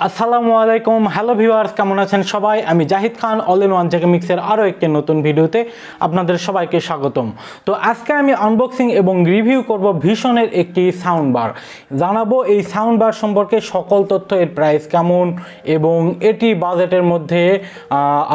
আসসালামু আলাইকুম, hello viewers, কেমন আছেন সবাই? আমি জাহিদ খান, অল ইন ওয়ান জেকেমিক্সের আরও একটি নতুন ভিডিওতে আপনাদের সবাইকে স্বাগতম। তো আজকে আমি আনবক্সিং এবং রিভিউ করব ভীষণের একটি সাউন্ড বার। জানাবো এই সাউন্ড বার সম্পর্কে সকল তথ্য, এর প্রাইস কেমন এবং এটি বাজেটের মধ্যে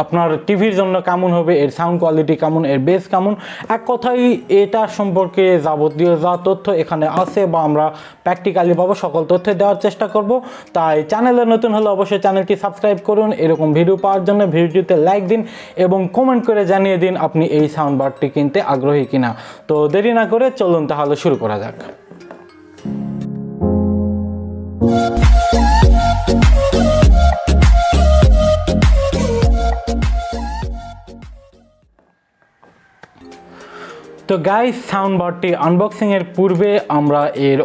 আপনার টিভির জন্য কেমন হবে, এর সাউন্ড কোয়ালিটি কেমন, এর বেস কেমন, এক কথাই এটা সম্পর্কে যাবতীয় যা তথ্য এখানে আছে বা আমরা প্র্যাকটিক্যালি পাবো সকল তথ্য দেওয়ার চেষ্টা করব। তাই চ্যানেলে নতুন হলে অবশ্যই চ্যানেলটি সাবস্ক্রাইব করুন। এরকম ভিডিও পাওয়ার জন্য ভিডিওতে লাইক দিন এবং কমেন্ট করে জানিয়ে দিন আপনি এই সাউন্ড বারটি কিনতে আগ্রহী কিনা। তো দেরি না করে চলুন তাহলে শুরু করা যাক। তো গাইস, সাউন্ড বারটি আনবক্সিংয়ের পূর্বে আমরা এর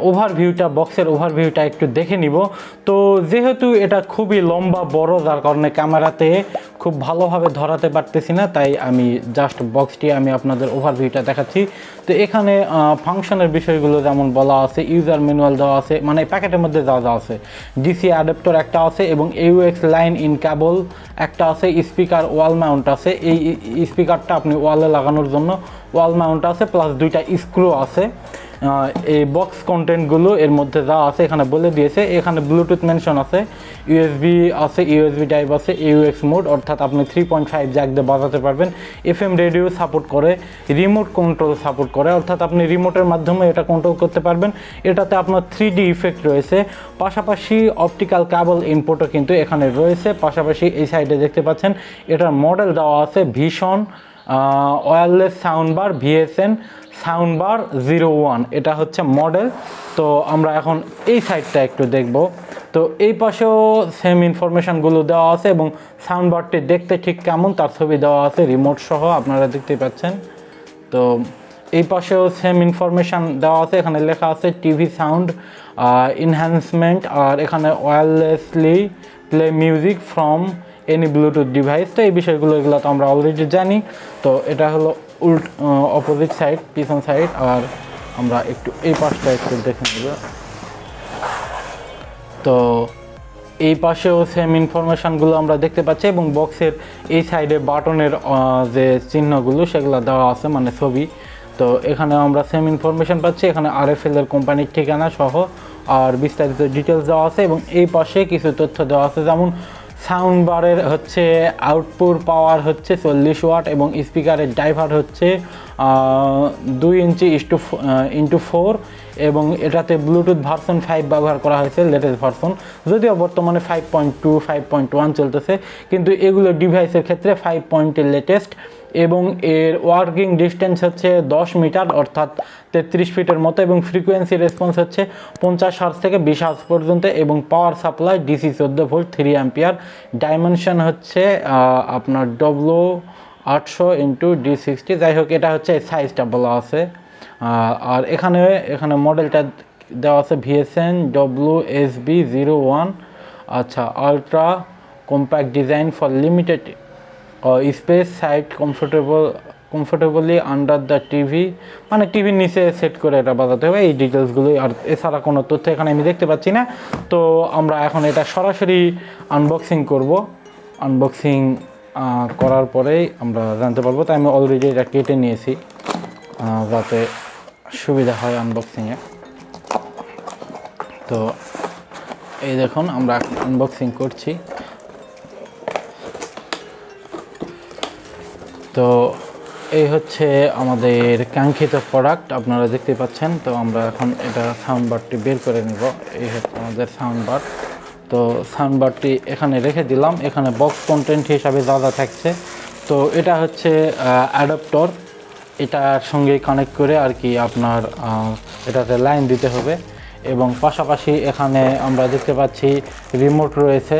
বক্সের ওভারভিউটা একটু দেখে নিব। তো যেহেতু এটা খুবই লম্বা বড়, যার কারণে ক্যামেরাতে খুব ভালোভাবে ধরাতে পারতেছি না, তাই আমি জাস্ট বক্সটি আমি আপনাদের ওভারভিউটা দেখাচ্ছি। তো এখানে ফাংশনের বিষয়গুলো যেমন বলা আছে, ইউজার ম্যানুয়াল দেওয়া আছে, মানে প্যাকেটের মধ্যে যা যা আছে, ডিসি অ্যাডাপ্টার একটা আছে এবং AUX লাইন ইন কেবল একটা আছে, স্পিকার ওয়াল মাউন্ট আছে। এই স্পিকারটা আপনি ওয়ালে লাগানোর জন্য ওয়াল মাউন্ট আছে, প্লাস দুইটা স্ক্রু আছে। এই বক্স কন্টেন্টগুলো এর মধ্যে যা আছে এখানে বলে দিয়েছে। এখানে ব্লুটুথ মেনশন আছে, ইউএসবি আছে, ইউএসবি টাইপ আছে, AUX মোড অর্থাৎ আপনি 3.5 জ্যাক দিয়ে বাজাতে পারবেন, FM রেডিও সাপোর্ট করে, রিমোট কন্ট্রোল সাপোর্ট করে অর্থাৎ আপনি রিমোটের মাধ্যমে এটা কন্ট্রোল করতে পারবেন। এটাতে আপনার 3D ইফেক্ট রয়েছে, পাশাপাশি অপটিক্যাল কেবল ইনপুটও কিন্তু এখানে রয়েছে। পাশাপাশি এই সাইডে দেখতে পাচ্ছেন এটার মডেল দেওয়া আছে ভীষণ ওয়্যারলেস সাউন্ডবার VSN সাউন্ডবার 01, এটা হচ্ছে মডেল। তো আমরা এখন এই সাইডটা একটু দেখব। তো এই পাশেও সেম ইনফরমেশানগুলো দেওয়া আছে এবং সাউন্ডবারটি দেখতে ঠিক কেমন তার ছবি দেওয়া আছে রিমোট সহ, আপনারা দেখতে পাচ্ছেন। তো এই পাশেও সেম ইনফরমেশান দেওয়া আছে, এখানে লেখা আছে টিভি সাউন্ড এনহ্যান্সমেন্ট, আর এখানে wirelessly play music from any Bluetooth device. তো এই বিষয়গুলো এগুলো তো আমরা অলরেডি জানি। তো এটা হলো অপোজিট সাইড, পিছন সাইড। আর আমরা একটু এই পাশটা একটু দেখে নেব। তো এই পাশেও সেম ইনফরমেশানগুলো আমরা দেখতে পাচ্ছি এবং বক্সের এই সাইডে বাটনের যে চিহ্নগুলো সেগুলো দেওয়া আছে, মানে ছবি। তো এখানে আমরা সেম ইনফরমেশান পাচ্ছি, এখানে RFL এর কোম্পানির ঠিকানা সহ আর বিস্তারিত ডিটেলস দেওয়া আছে এবং এই পাশে কিছু তথ্য দেওয়া আছে, যেমন সাউন্ড বারের হচ্ছে আউটপুট পাওয়ার হচ্ছে 40 ওয়াট এবং স্পিকারের ড্রাইভার হচ্ছে 2 ইঞ্চি ইন্টু 4 এবং এটাতে ব্লুটুথ ভার্সন 5 ব্যবহার করা হয়েছে, লেটেস্ট ভার্সন, যদিও বর্তমানে 5.2 5.1 চলতেছে, কিন্তু এগুলো ডিভাইসের ক্ষেত্রে 5.0 লেটেস্ট। এবং এর ওয়ার্কিং ডিস্টেন্স হচ্ছে 10 মিটার অর্থাৎ 33 ফিটের মতো এবং ফ্রিকোয়েন্সি রেসপন্স হচ্ছে 50 হার্জ থেকে 20 হার্জ পর্যন্ত এবং power supply DC 14 volt 3 ampere. Dimension হচ্ছে আপনার W800 × D60, যাই হোক এটা হচ্ছে সাইজটা বলা আছে। আর এখানে মডেলটা দেওয়া আছে VSN WSB01, আচ্ছা, ultra compact design for limited space side comfortably under the TV, মানে টিভির নিচে সেট করে এটা বাজাতে হবে, এই ডিটেলসগুলোই। আর এছাড়া কোনো তথ্য এখানে আমি দেখতে পাচ্ছি না। তো আমরা এখন এটা সরাসরি আনবক্সিং করব। আনবক্সিং করার পরেই আমরা জানতে পারবো। তাই আমি অলরেডি এটা কেটে নিয়েছি যাতে সুবিধা হয় আনবক্সিংয়ে। তো এই দেখুন আমরা আনবক্সিং করছি। তো এই হচ্ছে আমাদের কাঙ্ক্ষিত প্রোডাক্ট, আপনারা দেখতে পাচ্ছেন। তো আমরা এখন এটা সাউন্ডবারটি বের করে নিব। এই হচ্ছে আমাদের সাউন্ডবার। তো সাউন্ডবারটি এখানে রেখে দিলাম। এখানে বক্স কন্টেন্ট হিসাবে যা যা থাকছে, তো এটা হচ্ছে অ্যাডাপ্টর, এটার সঙ্গে কানেক্ট করে আর কি আপনার এটাতে লাইন দিতে হবে। এবং পাশাপাশি এখানে আমরা দেখতে পাচ্ছি রিমোট রয়েছে,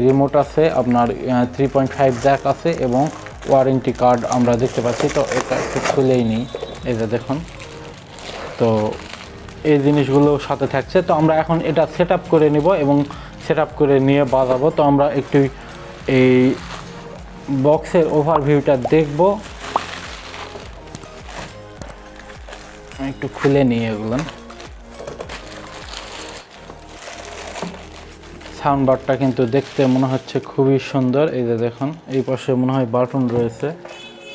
রিমোট আছে, আপনার 3.5 জ্যাক আছে এবং ওয়ারেন্টি কার্ড আমরা দেখতে পাচ্ছি। তো এটা একটু খুলেই নিই, এই যে দেখুন। তো এই জিনিসগুলো সাথে থাকছে। তো আমরা এখন এটা সেট আপ করে নিব এবং সেট আপ করে নিয়ে বাজাবো। তো আমরা একটু এই বক্সের ওভারভিউটা দেখব, একটু খুলে নিয়ে এগুলো। সাউন্ড বারটা কিন্তু দেখতে মনে হচ্ছে খুবই সুন্দর। এই যে দেখুন, এই পাশে মনে হয় বাটন রয়েছে,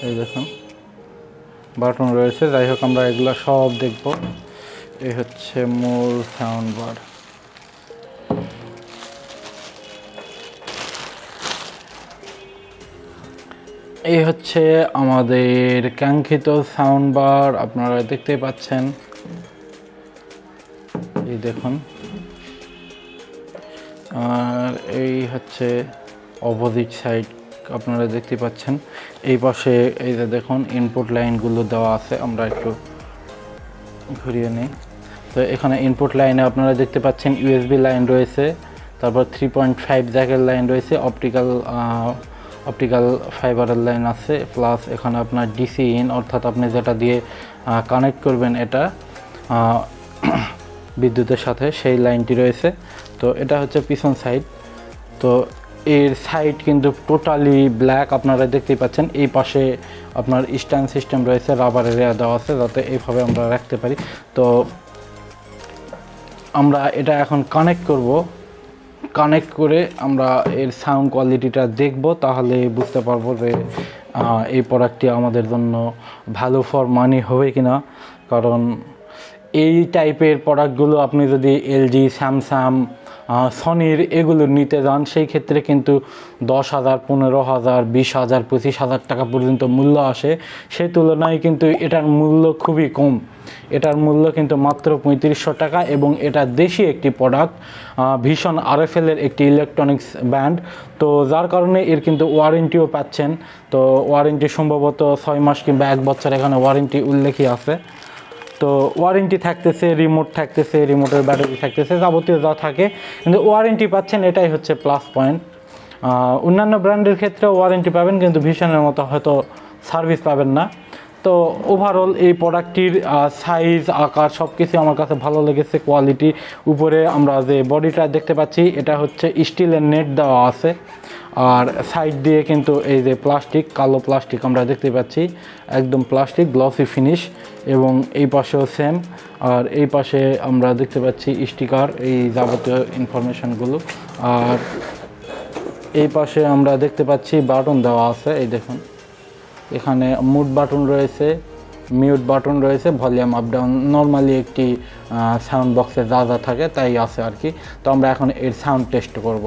এই দেখুন বাটন রয়েছে। যাই হোক, আমরা এগুলো সব দেখব। এই হচ্ছে মূল সাউন্ড বার। এই হচ্ছে আমাদের কাঙ্ক্ষিত সাউন্ড বার, আপনারা দেখতে পাচ্ছেন। এই দেখুন, আর এই হচ্ছে অপোজিট সাইড, আপনারা দেখতে পাচ্ছেন। এই পাশে এই যে দেখুন ইনপুট লাইনগুলো দেওয়া আছে, আমরা একটু ঘুরিয়ে নিই। তো এখানে ইনপুট লাইনে আপনারা দেখতে পাচ্ছেন ইউএসবি লাইন রয়েছে, তারপর 3.5 জ্যাকের লাইন রয়েছে, অপটিক্যাল ফাইবারের লাইন আছে, প্লাস এখানে আপনার ডিসি ইন, অর্থাৎ আপনি যেটা দিয়ে কানেক্ট করবেন এটা বিদ্যুতের সাথে, সেই লাইনটি রয়েছে। তো এটা হচ্ছে পিছন সাইড। তো এর সাইড কিন্তু টোটালি ব্ল্যাক, আপনারা দেখতেই পাচ্ছেন। এই পাশে আপনার স্ট্যান্ড সিস্টেম রয়েছে, রাবারের দেওয়া আছে যাতে এইভাবে আমরা রাখতে পারি। তো আমরা এটা এখন কানেক্ট করব, কানেক্ট করে আমরা এর সাউন্ড কোয়ালিটিটা দেখব, তাহলে বুঝতে পারবো যে এই প্রোডাক্টটি আমাদের জন্য ভালো ফর মানি হবে কিনা। কারণ এই টাইপের প্রোডাক্টগুলো আপনি যদি এলজি, স্যামসাং, সনির এগুলো নিতে যান, সেই ক্ষেত্রে কিন্তু 10,000, 15,000, 20,000, 25,000 টাকা পর্যন্ত মূল্য আসে। সেই তুলনায় কিন্তু এটার মূল্য খুবই কম। এটার মূল্য কিন্তু মাত্র 3500 টাকা, এবং এটা দেশি একটি প্রোডাক্ট, ভীষণ RFL এর একটি ইলেকট্রনিক্স ব্র্যান্ড। তো যার কারণে এর কিন্তু ওয়ারেন্টিও পাচ্ছেন। তো ওয়ারেন্টি সম্ভবত 6 মাস কিংবা 1 বছর এখানে ওয়ারেন্টি উল্লেখই আছে। তো ওয়ারেন্টি থাকতেছে, রিমোট থাকতেছে, রিমোটের ব্যাটারি থাকতেছে, যাবতীয় যা থাকে, কিন্তু ওয়ারেন্টি পাচ্ছেন, এটাই হচ্ছে প্লাস পয়েন্ট। অন্যান্য ব্র্যান্ডের ক্ষেত্রে ওয়ারেন্টি পাবেন, কিন্তু ভীষণের মতো হয়তো সার্ভিস পাবেন না। তো ওভারঅল এই প্রোডাক্টটির সাইজ, আকার সব কিছু আমার কাছে ভালো লেগেছে। কোয়ালিটি, উপরে আমরা যে বডিটা দেখতে পাচ্ছি এটা হচ্ছে স্টিলের নেট দেওয়া আছে, আর সাইড দিয়ে কিন্তু এই যে প্লাস্টিক, কালো প্লাস্টিক আমরা দেখতে পাচ্ছি, একদম প্লাস্টিক, গ্লসি ফিনিশ। এবং এই পাশেও সেম, আর এই পাশে আমরা দেখতে পাচ্ছি স্টিকার, এই যাবতীয় ইনফরমেশনগুলো। আর এই পাশে আমরা দেখতে পাচ্ছি বাটন দেওয়া আছে, এই দেখুন এখানে মুড বাটন রয়েছে, মিউট বাটন রয়েছে, ভলিউম আপ ডাউন, নর্মালি একটি সাউন্ড বক্সে যা যা থাকে তাই আছে আর কি। তো আমরা এখন এর সাউন্ড টেস্ট করব।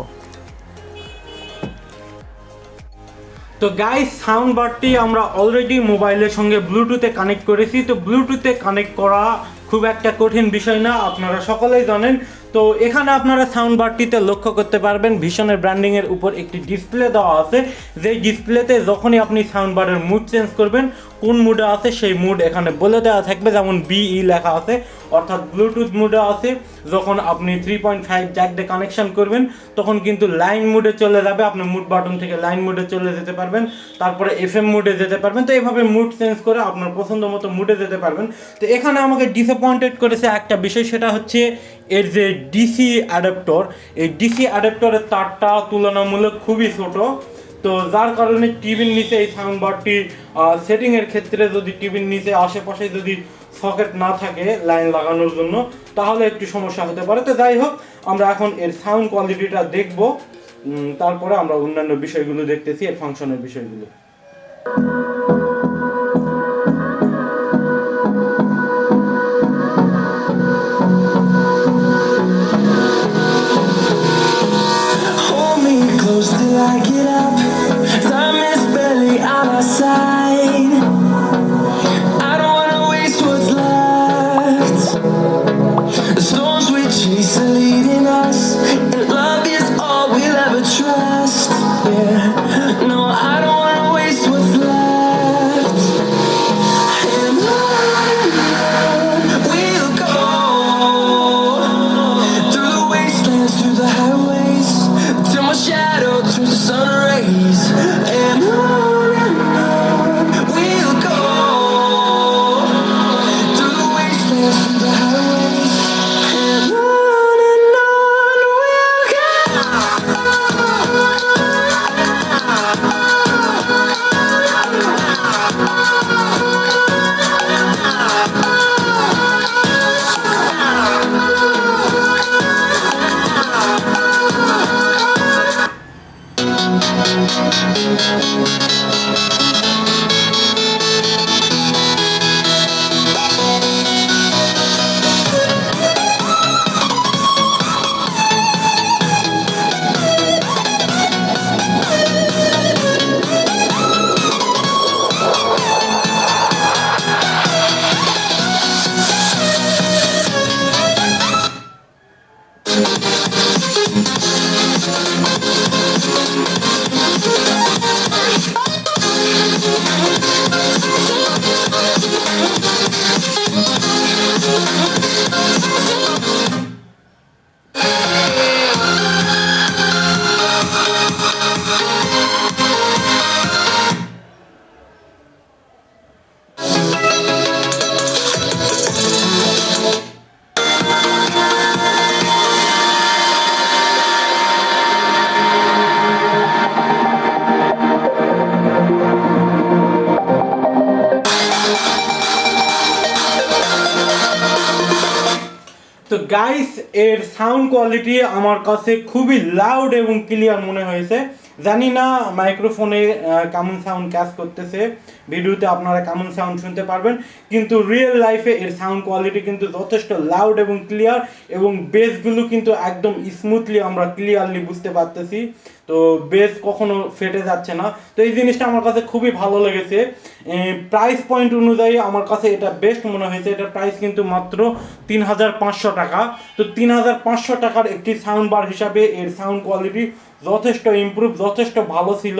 তো গাইস, সাউন্ড বারটি আমরা অলরেডি মোবাইলের সঙ্গে ব্লুটুথে কানেক্ট করেছি। তো ব্লুটুথে কানেক্ট করা খুব একটা কঠিন বিষয় না, আপনারা সকলেই জানেন। তো এখানে আপনারা সাউন্ড বারটিতে লক্ষ্য করতে পারবেন ভীষণের ব্র্যান্ডিংয়ের উপর একটি ডিসপ্লে দেওয়া আছে, যেই ডিসপ্লেতে যখনই আপনি সাউন্ড বারের মুড চেঞ্জ করবেন, কোন মুডে আছে সেই মুড এখানে বলে দেওয়া থাকবে। যেমন BE লেখা আছে, অর্থাৎ ব্লুটুথ মুডে আছে। যখন আপনি 3.5 জ্যাক দিয়ে কানেকশন করবেন, তখন কিন্তু লাইন মুডে চলে যাবে, আপনি মুড বাটন থেকে লাইন মুডে চলে যেতে পারবেন, তারপরে FM মুডে যেতে পারবেন। তো এইভাবে মুড চেঞ্জ করে আপনার পছন্দ মতো মুডে যেতে পারবেন। তো এখানে আমাকে ডিসঅ্যাপয়েন্টেড করেছে একটা বিষয়, সেটা হচ্ছে এর যে ডিসি অ্যাডাপ্টর, এই ডিসি অ্যাডাপ্টরের তারটা তুলনামূলক খুবই ছোট। তো যার কারণে টিভির নিচে এই সাউন্ড বারটি সেটিংয়ের ক্ষেত্রে যদি টিভির নিচে আশেপাশে যদি সকেট না থাকে লাইন লাগানোর জন্য, তাহলে একটু সমস্যা হতে পারে। তো যাই হোক, আমরা এখন এর সাউন্ড কোয়ালিটিটা দেখব, তারপরে আমরা অন্যান্য বিষয়গুলো দেখতেছি, এর ফাংশনের বিষয়গুলো। Till I get up, time is barely on our side. I don't wanna waste what's left. The storms we chase are leading us, and love is all we'll ever trust. Yeah, no, I don't wanna waste what's left. And on we'll go, through the wastelands, through the highways, till my shadow turns to sun rays. And on guys এর sound quality আমার কাছে খুবই loud এবং clear মনে হয়েছে। জানি না মাইক্রোফোনে কেমন সাউন্ড ক্যাচ করতেছে, ভিডিওতে আপনারা কেমন সাউন্ড শুনতে পারবেন, কিন্তু রিয়েল লাইফে এর সাউন্ড কোয়ালিটি কিন্তু যথেষ্ট লাউড এবং ক্লিয়ার, এবং বেসগুলো কিন্তু একদম স্মুথলি আমরা ক্লিয়ারলি বুঝতে পারতেছি। তো বেস কখনো ফেটে যাচ্ছে না। তো এই জিনিসটা আমার কাছে খুবই ভালো লেগেছে। প্রাইস পয়েন্ট অনুযায়ী আমার কাছে এটা বেস্ট মনে হয়েছে। এটার প্রাইস কিন্তু মাত্র 3500 টাকা। তো 3500 টাকার একটি সাউন্ড বার হিসাবে এর সাউন্ড কোয়ালিটি যথেষ্ট ইমপ্রুভ, যথেষ্ট ভালো ছিল।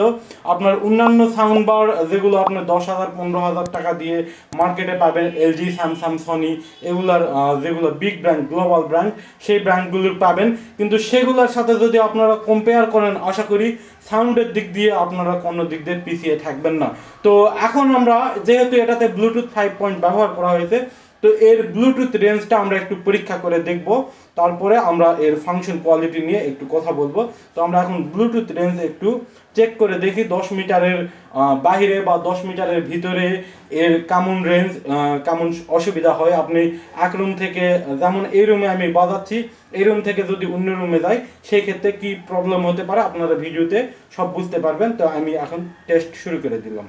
আপনার অন্যান্য সাউন্ড বার যেগুলো আপনার 10,000 15,000 টাকা দিয়ে মার্কেটে পাবেন, এলজি, স্যামসাং, সনি, এগুলার যেগুলো বিগ ব্র্যান্ড, গ্লোবাল ব্র্যান্ড, সেই ব্র্যান্ডগুলোর পাবেন। কিন্তু সেগুলোর সাথে যদি আপনারা কম্পেয়ার করেন, আশা করি সাউন্ডের দিক দিয়ে আপনারা কোনো দিক দিয়ে পিছিয়ে থাকবেন না। তো এখন আমরা যেহেতু এটাতে ব্লুটুথ 5 ব্যবহার করা হয়েছে, তো এর ব্লুটুথ রেঞ্জটা আমরা একটু পরীক্ষা করে দেখব, তারপরে আমরা এর ফাংশন কোয়ালিটি নিয়ে একটু কথা বলবো। তো আমরা এখন ব্লুটুথ রেঞ্জ একটু চেক করে দেখি 10 মিটারের বাইরে বা 10 মিটারের ভিতরে এর কেমন রেঞ্জ, কেমন অসুবিধা হয়। আপনি এক রুম থেকে, যেমন এই রুমে আমি বাজাচ্ছি, এই রুম থেকে যদি অন্য রুমে যাই সেই ক্ষেত্রে কি প্রবলেম হতে পারে আপনারা ভিডিওতে সব বুঝতে পারবেন। তো আমি এখন টেস্ট শুরু করে দিলাম।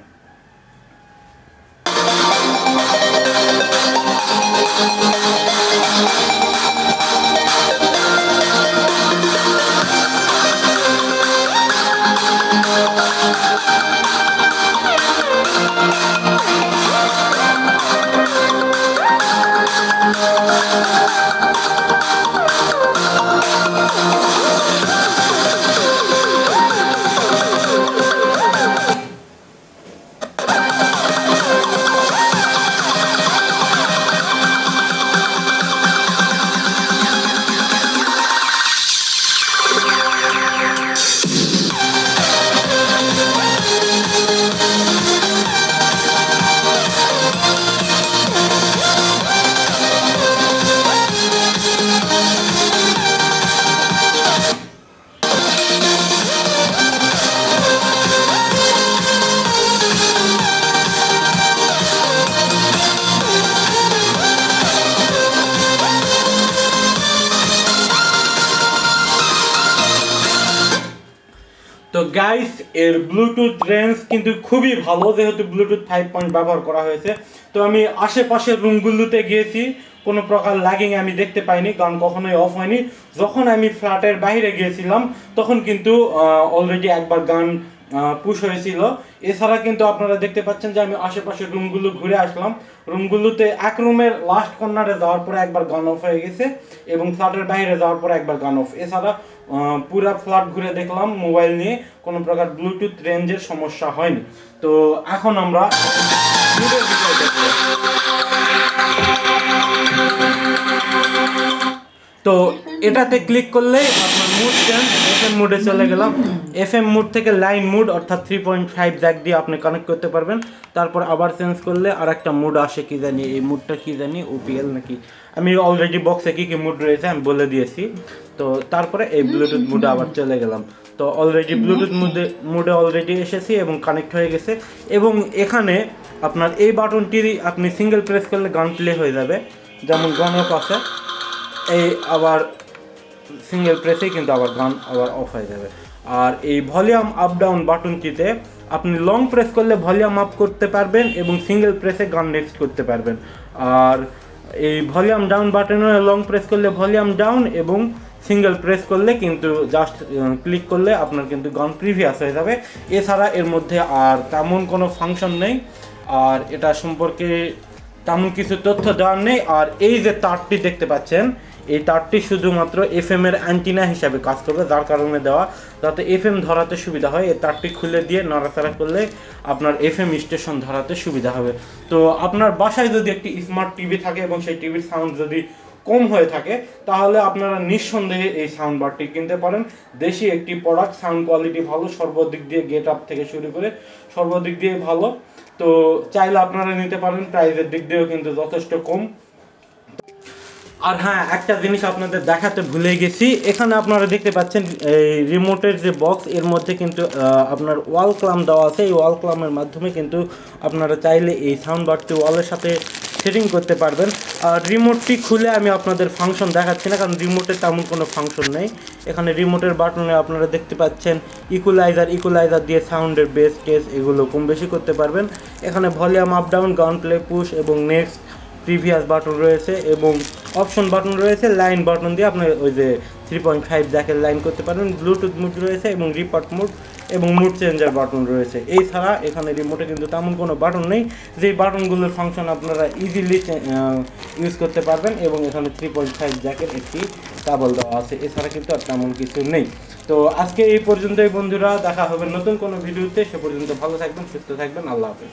তো গাইস এর ব্লুটুথ রেঞ্জ কিন্তু খুবই ভালো, যেহেতু ব্লুটুথ 5 ব্যবহার করা হয়েছে। তো আমি আশেপাশের রুমগুলোতে গিয়েছি, কোনো প্রকার ল্যাগিং আমি দেখতে পাইনি, গান কখনোই অফ হয়নি। যখন আমি ফ্ল্যাটের বাইরে গিয়েছিলাম তখন কিন্তু অলরেডি একবার গান পুশ হয়েছিল। এছাড়া কিন্তু আপনারা দেখতে পাচ্ছেন যে আমি আশেপাশের রুমগুলো ঘুরে আসলাম, রুমগুলোতে এক রুমের লাস্ট কর্নারে যাওয়ার পরে একবার গান অফ হয়ে গেছে, এবং ফ্ল্যাটের বাইরে যাওয়ার পরে একবার গান অফ। এছাড়া পুরা ফ্ল্যাট ঘুরে দেখলাম মোবাইল নিয়ে, কোনো প্রকার ব্লুটুথ রেঞ্জের সমস্যা হয়নি। তো এখন আমরা তো এটাতে ক্লিক করলেই আপনার মুড চেঞ্জ, এফএম মুডে চলে গেলাম। এফএম মুড থেকে লাইন মুড অর্থাৎ 3.5 জ্যাক দিয়ে আপনি কানেক্ট করতে পারবেন। তারপর আবার চেঞ্জ করলে আর একটা মুড আসে, কি জানি এই মুডটা কি জানি, ওপিএল নাকি, আমি অলরেডি বক্সে কি কি মুড রয়েছে আমি বলে দিয়েছি। তো তারপরে এই ব্লুটুথ মুডে আবার চলে গেলাম। তো অলরেডি ব্লুটুথ মুডে অলরেডি এসেছি এবং কানেক্ট হয়ে গেছে। এবং এখানে আপনার এই বাটনটি আপনি সিঙ্গেল প্রেস করলে গান প্লে হয়ে যাবে, যেমন গান অফ আছে, এই আবার সিঙ্গেল প্রেসেই কিন্তু আবার গান আবার অফ হয়ে যাবে। আর এই ভলিউম আপ ডাউন বাটনটিতে আপনি লং প্রেস করলে ভলিউম আপ করতে পারবেন এবং সিঙ্গেল প্রেসে গান নেক্সট করতে পারবেন। আর এই ভলিউম ডাউন বাটনে লং প্রেস করলে ভলিউম ডাউন, এবং সিঙ্গেল প্রেস করলে কিন্তু জাস্ট ক্লিক করলে আপনার কিন্তু গান প্রিভিয়াস হয়ে যাবে। এছাড়া এর মধ্যে আর তেমন কোনো ফাংশন নেই, আর এটা সম্পর্কে তেমন কিছু তথ্য দেওয়ার নেই। আর এই যে তারটি দেখতে পাচ্ছেন, এই তারটি শুধুমাত্র এফএম এর অ্যান্টিনা হিসাবে কাজ করবে, যার কারণে দেওয়া, যাতে এফএম ধরাতে সুবিধা হয়। এই তারটি খুলে দিয়ে নাড়াচাড়া করলে আপনার এফএম স্টেশন ধরাতে সুবিধা হবে। তো আপনার বাসায় যদি একটি স্মার্ট টিভি থাকে এবং সেই টিভির সাউন্ড যদি কম হয়ে থাকে, তাহলে আপনারা নিঃসন্দেহে এই সাউন্ড বারটি কিনতে পারেন। দেশি একটি প্রোডাক্ট, সাউন্ড কোয়ালিটি ভালো, সর্বদিক দিয়ে গেট আপ থেকে শুরু করে সর্বদিক দিয়ে ভালো। তো চাইলে আপনারা নিতে পারেন, প্রাইসের দিক দিয়েও কিন্তু যথেষ্ট কম। আর হ্যাঁ, একটা জিনিস আপনাদের দেখাতে ভুলে গেছি, এখানে আপনারা দেখতে পাচ্ছেন এই রিমোটের যে বক্স, এর মধ্যে কিন্তু আপনার ওয়াল ক্লাম দেওয়া আছে। এই ওয়াল ক্লামের মাধ্যমে কিন্তু আপনারা চাইলে এই সাউন্ড বারটি ওয়ালের সাথে সেটিং করতে পারবেন। আর রিমোটটি খুলে আমি আপনাদের ফাংশন দেখাচ্ছি না, কারণ রিমোটের তেমন কোনো ফাংশন নেই। এখানে রিমোটের বাটনে আপনারা দেখতে পাচ্ছেন ইকুলাইজার দিয়ে সাউন্ডের বেস টেস এগুলো কম বেশি করতে পারবেন। এখানে ভলিউম আপ ডাউন, গান প্লে, পুশ এবং নেক্সট, প্রিভিয়াস বাটন রয়েছে এবং অপশন বাটন রয়েছে। লাইন বাটন দিয়ে আপনি ওই যে 3.5 জ্যাকের লাইন করতে পারবেন। ব্লুটুথ মুড রয়েছে এবং রিপোর্ট মুড এবং মুড চেঞ্জার বাটন রয়েছে। এছাড়া এখানে রিমোটে কিন্তু তেমন কোনো বাটন নেই, যেই বাটনগুলোর ফাংশন আপনারা ইজিলি ইউজ করতে পারবেন এবং এখানে 3.5 জ্যাকের একটি কেবল দেওয়া আছে। এছাড়া কিন্তু আর তেমন কিছু নেই। তো আজকে এই পর্যন্তই বন্ধুরা, দেখা হবে নতুন কোনো ভিডিওতে। সে পর্যন্ত ভালো থাকবেন, সুস্থ থাকবেন, আল্লাহ হাফেজ।